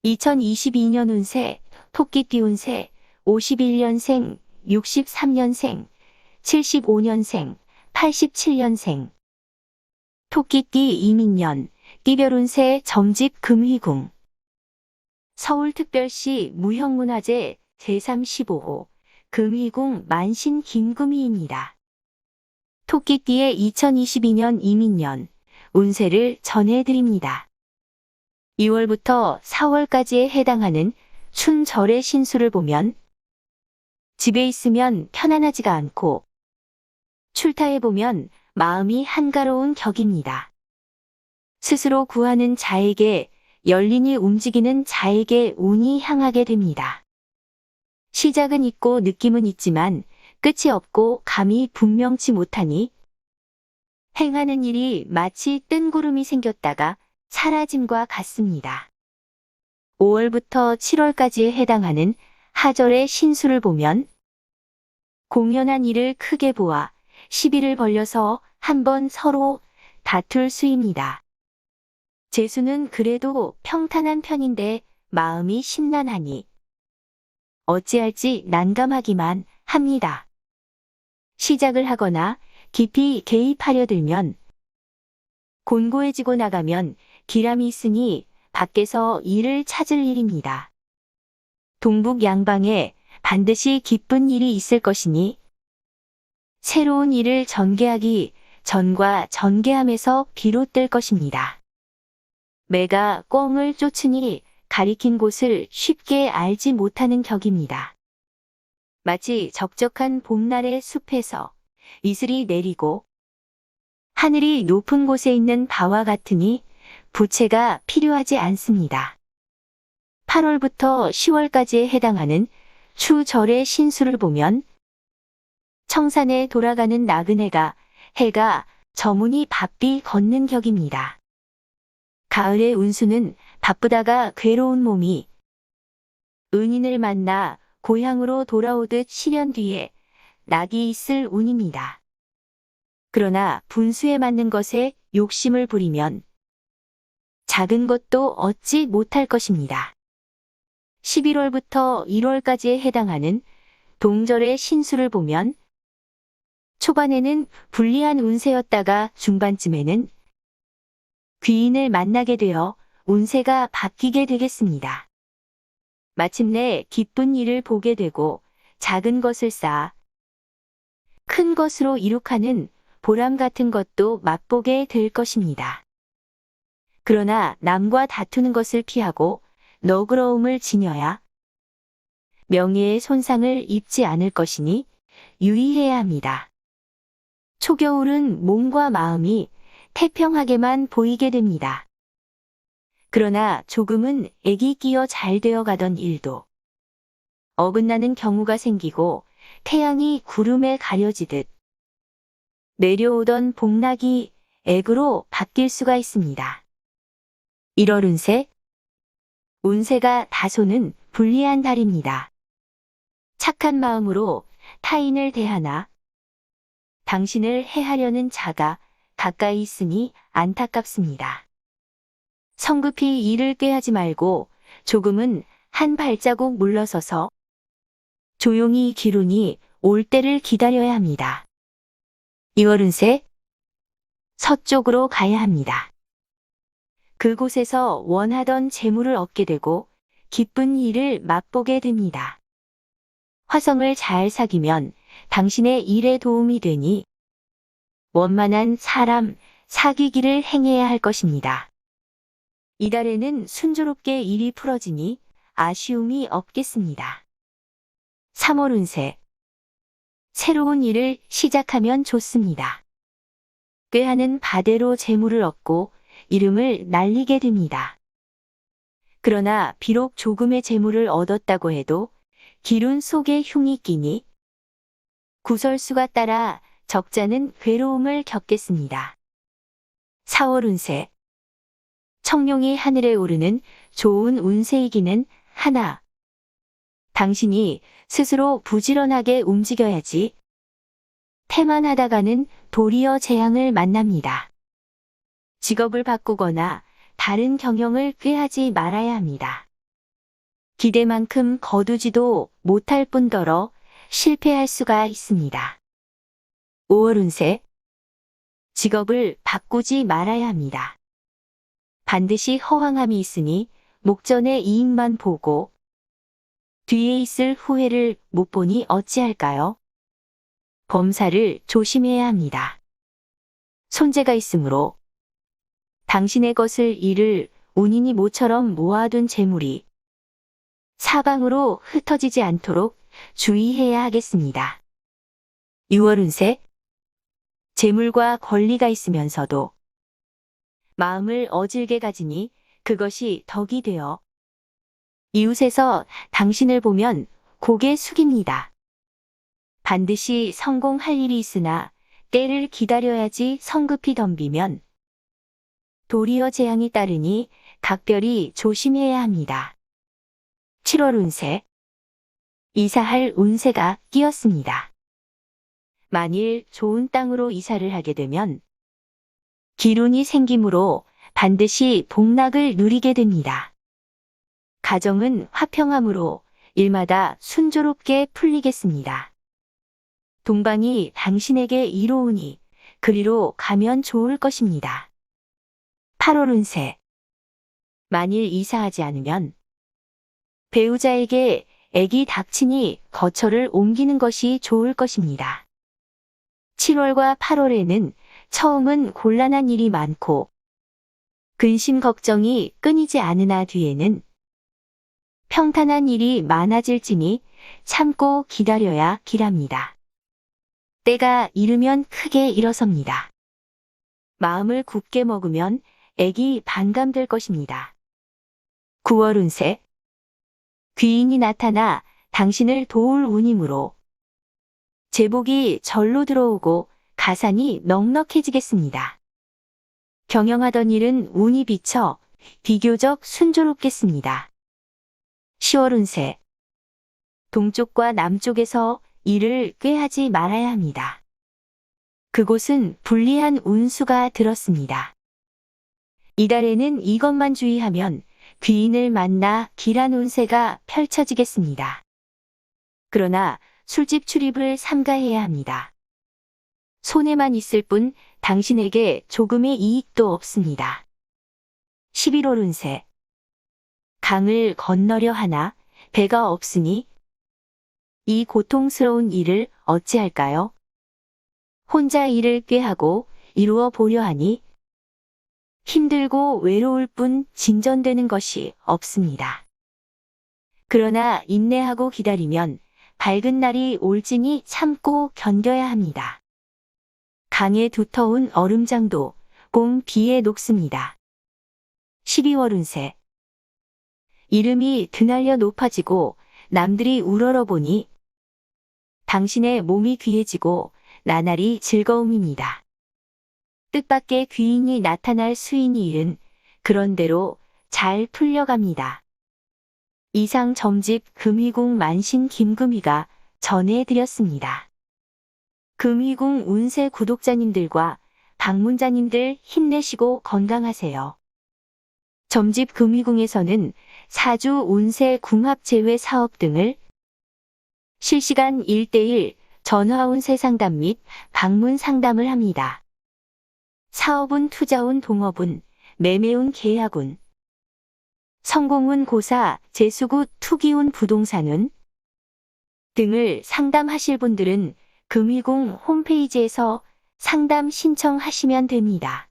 2022년 운세, 토끼띠 운세, 51년생, 63년생, 75년생, 87년생. 토끼띠 이민년, 띠별 운세 점집 금희궁. 서울특별시 무형문화재 제315호 금희궁 만신 김금희입니다. 토끼띠의 2022년 이민년 운세를 전해드립니다. 2월부터 4월까지에 해당하는 춘절의 신수를 보면 집에 있으면 편안하지가 않고 출타해보면 마음이 한가로운 격입니다. 스스로 구하는 자에게 열린이 움직이는 자에게 운이 향하게 됩니다. 시작은 있고 느낌은 있지만 끝이 없고 감이 분명치 못하니 행하는 일이 마치 뜬구름이 생겼다가 사라짐과 같습니다. 5월부터 7월까지에 해당하는 하절의 신수를 보면 공연한 일을 크게 보아 시비를 벌려서 한번 서로 다툴 수입니다. 재수는 그래도 평탄한 편인데 마음이 심란하니 어찌할지 난감하기만 합니다. 시작을 하거나 깊이 개입하려 들면 곤고해지고 나가면 기람이 있으니 밖에서 일을 찾을 일입니다. 동북 양방에 반드시 기쁜 일이 있을 것이니 새로운 일을 전개하기 전과 전개함에서 비롯될 것입니다. 매가 꿩을 쫓으니 가리킨 곳을 쉽게 알지 못하는 격입니다. 마치 적적한 봄날의 숲에서 이슬이 내리고 하늘이 높은 곳에 있는 바와 같으니 부채가 필요하지 않습니다. 8월부터 10월까지에 해당하는 추절의 신수를 보면 청산에 돌아가는 나그네가 해가 저무니 바삐 걷는 격입니다. 가을의 운수는 바쁘다가 괴로운 몸이 은인을 만나 고향으로 돌아오듯 10년 뒤에 낙이 있을 운입니다. 그러나 분수에 맞는 것에 욕심을 부리면 작은 것도 얻지 못할 것입니다. 11월부터 1월까지에 해당하는 동절의 신수를 보면 초반에는 불리한 운세였다가 중반쯤에는 귀인을 만나게 되어 운세가 바뀌게 되겠습니다. 마침내 기쁜 일을 보게 되고 작은 것을 쌓아 큰 것으로 이룩하는 보람 같은 것도 맛보게 될 것입니다. 그러나 남과 다투는 것을 피하고 너그러움을 지녀야 명예의 손상을 입지 않을 것이니 유의해야 합니다. 초겨울은 몸과 마음이 태평하게만 보이게 됩니다. 그러나 조금은 액이 끼어 잘 되어 가던 일도 어긋나는 경우가 생기고 태양이 구름에 가려지듯 내려오던 복락이 액으로 바뀔 수가 있습니다. 1월 운세. 운세가 다소는 불리한 달입니다. 착한 마음으로 타인을 대하나 당신을 해하려는 자가 가까이 있으니 안타깝습니다. 성급히 일을 꾀하지 말고 조금은 한 발자국 물러서서 조용히 기룬이 올 때를 기다려야 합니다. 2월 운세. 서쪽으로 가야 합니다. 그곳에서 원하던 재물을 얻게 되고 기쁜 일을 맛보게 됩니다. 화성을 잘 사귀면 당신의 일에 도움이 되니 원만한 사람 사귀기를 행해야 할 것입니다. 이달에는 순조롭게 일이 풀어지니 아쉬움이 없겠습니다. 3월 운세. 새로운 일을 시작하면 좋습니다. 꾀하는 바대로 재물을 얻고 이름을 날리게 됩니다. 그러나 비록 조금의 재물을 얻었다고 해도 기룬 속에 흉이 끼니 구설수가 따라 적자는 괴로움을 겪겠습니다. 4월 운세. 청룡이 하늘에 오르는 좋은 운세이기는 하나. 당신이 스스로 부지런하게 움직여야지 태만하다가는 도리어 재앙을 만납니다. 직업을 바꾸거나 다른 경영을 꾀하지 말아야 합니다. 기대만큼 거두지도 못할 뿐더러 실패할 수가 있습니다. 5월 운세. 직업을 바꾸지 말아야 합니다. 반드시 허황함이 있으니 목전의 이익만 보고 뒤에 있을 후회를 못 보니 어찌할까요? 범사를 조심해야 합니다. 손재가 있으므로 당신의 것을 잃을 운이니 모처럼 모아둔 재물이 사방으로 흩어지지 않도록 주의해야 하겠습니다. 6월 운세. 재물과 권리가 있으면서도 마음을 어질게 가지니 그것이 덕이 되어 이웃에서 당신을 보면 고개 숙입니다. 반드시 성공할 일이 있으나 때를 기다려야지 성급히 덤비면 도리어 재앙이 따르니 각별히 조심해야 합니다. 7월 운세. 이사할 운세가 끼었습니다. 만일 좋은 땅으로 이사를 하게 되면 기운이 생기므로 반드시 복락을 누리게 됩니다. 가정은 화평하므로 일마다 순조롭게 풀리겠습니다. 동방이 당신에게 이로우니 그리로 가면 좋을 것입니다. 8월 운세. 만일 이사하지 않으면 배우자에게 액이 닥치니 거처를 옮기는 것이 좋을 것입니다. 7월과 8월에는 처음은 곤란한 일이 많고 근심 걱정이 끊이지 않으나 뒤에는 평탄한 일이 많아질지니 참고 기다려야 기랍니다. 때가 이르면 크게 일어섭니다. 마음을 굳게 먹으면 액이 반감될 것입니다. 9월 운세. 귀인이 나타나 당신을 도울 운이므로 제복이 절로 들어오고 가산이 넉넉해지겠습니다. 경영하던 일은 운이 비쳐 비교적 순조롭겠습니다. 10월 운세. 동쪽과 남쪽에서 일을 꾀하지 말아야 합니다. 그곳은 불리한 운수가 들었습니다. 이달에는 이것만 주의하면 귀인을 만나 길한 운세가 펼쳐지겠습니다. 그러나 술집 출입을 삼가해야 합니다. 손해만 있을 뿐 당신에게 조금의 이익도 없습니다. 11월 운세. 강을 건너려 하나 배가 없으니 이 고통스러운 일을 어찌할까요? 혼자 일을 꾀하고 이루어 보려 하니 힘들고 외로울 뿐 진전되는 것이 없습니다. 그러나 인내하고 기다리면 밝은 날이 올지니 참고 견뎌야 합니다. 강에 두터운 얼음장도 봄 비에 녹습니다. 12월 운세. 이름이 드날려 높아지고 남들이 우러러보니 당신의 몸이 귀해지고 나날이 즐거움입니다. 뜻밖의 귀인이 나타날 수인이 일은 그런대로 잘 풀려갑니다. 이상 점집 금희궁 만신 김금희가 전해드렸습니다. 금희궁 운세 구독자님들과 방문자님들 힘내시고 건강하세요. 점집 금희궁에서는 사주 운세 궁합 제외 사업 등을 실시간 1:1 전화운세 상담 및 방문 상담을 합니다. 사업운, 투자운, 동업운, 매매운, 계약운, 성공운, 고사, 재수구, 투기운, 부동산운 등을 상담하실 분들은 금희궁 홈페이지에서 상담 신청하시면 됩니다.